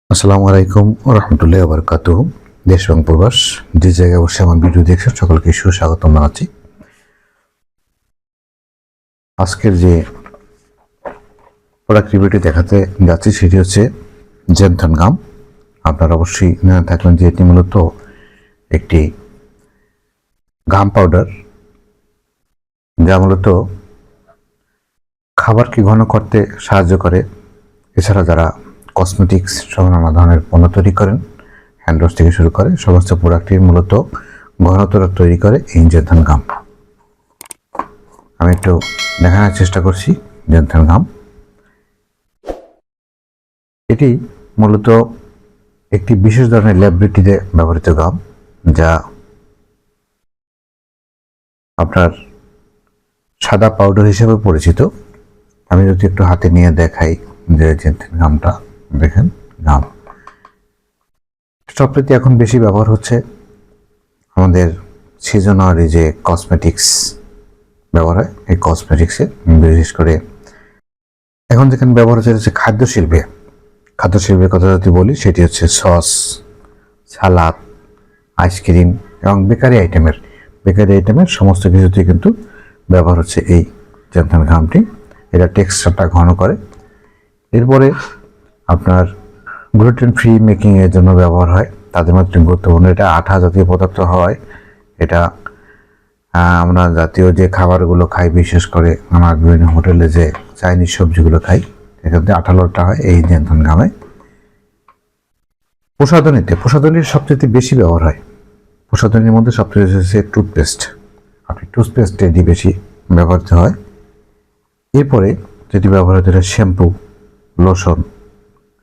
আসসালামু আলাইকুম ওয়া রাহমাতুল্লাহি ওয়া বারাকাতুহু। দেশ এবং প্রবাস যে জায়গায় বসে আমার ভিডিও দেখছেন সকলকে সুস্বাগতম জানাচ্ছি। আজকের যে প্রোডাক্ট রিভিউটি দেখাতে যাচ্ছি সেটি হচ্ছে জেনথন গাম। আপনারা অবশ্যই জেনে থাকবেন যে এটি মূলত একটি গাম পাউডার, যা মূলত খাবারকে ঘন করতে সাহায্য করে। এছাড়া যারা কসমেটিক্স সহ নানা ধরনের পণ্য তৈরি করেন, হ্যান্ড ওয়াশ থেকে শুরু করে সমস্ত প্রোডাক্টই মূলত ঘনত্বটা তৈরি করে এই জেনথন গাম। আমি একটু দেখানোর চেষ্টা করছি জেনথন গাম। এটি মূলত একটি বিশেষ ধরনের ল্যাবরেটরিতে ব্যবহৃত গাম, যা আপনার সাদা পাউডার হিসেবে পরিচিত। আমি যদি একটু হাতে নিয়ে দেখাই যে জেনথন গামটা দেখেন, গাম সবচেয়ে এখন বেশি ব্যবহার হচ্ছে আমাদের সিজনারি যে কসমেটিক্স ব্যবহার হয়, এই কসমেটিক্সে বিশেষ করে এখন যেখানে ব্যবহার হচ্ছে খাদ্য শিল্পের কথা যদি বলি, সেটি হচ্ছে সস, সালাদ, আইসক্রিম এবং বেকারি আইটেমের সমস্ত কিছুতেই কিন্তু ব্যবহার হচ্ছে এই জেনথন গামটি। এটা টেক্সচারটা ঘন করে। এরপরে আপনার গ্লুটেন ফ্রি মেকিংয়ের জন্য ব্যবহার হয়, তাদের মধ্যে গুরুত্বপূর্ণ। এটা আঠা জাতীয় পদার্থ হয়। এটা আমরা জাতীয় যে খাবারগুলো খাই, বিশেষ করে আমরা বিভিন্ন হোটেলে যে চাইনিজ সবজিগুলো খাই, সেখানে আঠালোটা হয় এই জেনথন গামে। প্রসাধনীর সবচেয়ে বেশি ব্যবহার হয়। প্রসাধনীর মধ্যে সবচেয়ে হচ্ছে টুথপেস্ট। টুথপেস্টে বেশি ব্যবহৃত হয়। এরপরে যেটি ব্যবহার হচ্ছে শ্যাম্পু, লোশন,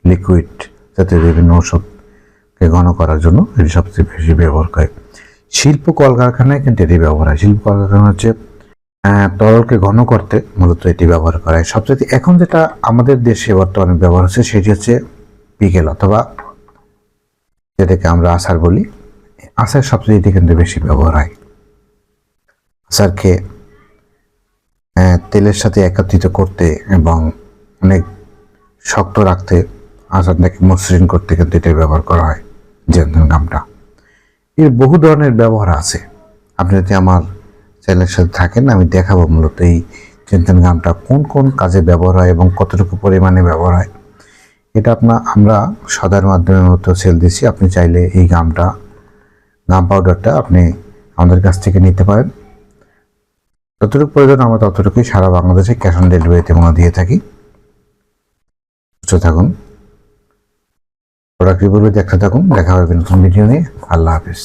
লিকুইড যাতে বিভিন্ন ওষুধকে ঘন করার জন্য এটি সবচেয়ে বেশি ব্যবহার করে। শিল্প কলকারখানায় কিন্তু এটি ব্যবহার হয়। শিল্প কলকারখানা হচ্ছে তরলকে ঘন করতে মূলত এটি ব্যবহার করা হয়। সবচেয়ে এখন যেটা আমাদের দেশে বর্তমানে ব্যবহার হচ্ছে সেটি হচ্ছে পিকেল, অথবা যেটাকে আমরা আচার বলি। আচার সবচেয়ে এটি কিন্তু বেশি ব্যবহার হয়। আচারকে তেলের সাথে একত্রিত করতে এবং অনেক শক্ত রাখতে, আচারটাকে মসৃণ করতে কিন্তু এটা ব্যবহার করা হয় জেনথন গামটা। এর বহু ধরনের ব্যবহার আছে। আপনি যদি আমার চ্যানেলের সাথে থাকেন, আমি দেখাবো মূলত এই জেনথন গামটা কোন কোন কাজে ব্যবহার হয় এবং কতটুকু পরিমাণে ব্যবহার হয়। এটা আমরা সদার মাধ্যমে মূলত সেল দিচ্ছি। আপনি চাইলে এই গাম পাউডারটা আপনি আমাদের কাছ থেকে নিতে পারেন। যতটুকু প্রয়োজন আমরা ততটুকুই সারা বাংলাদেশে ক্যাশ অন ডেলিভারিতে আমরা দিয়ে থাকি। সুস্থ থাকুন, প্রোডাক্ট রিভিউ দেখতে থাকুন। দেখা হবে নতুন ভিডিও নিয়ে। আল্লাহ হাফিজ।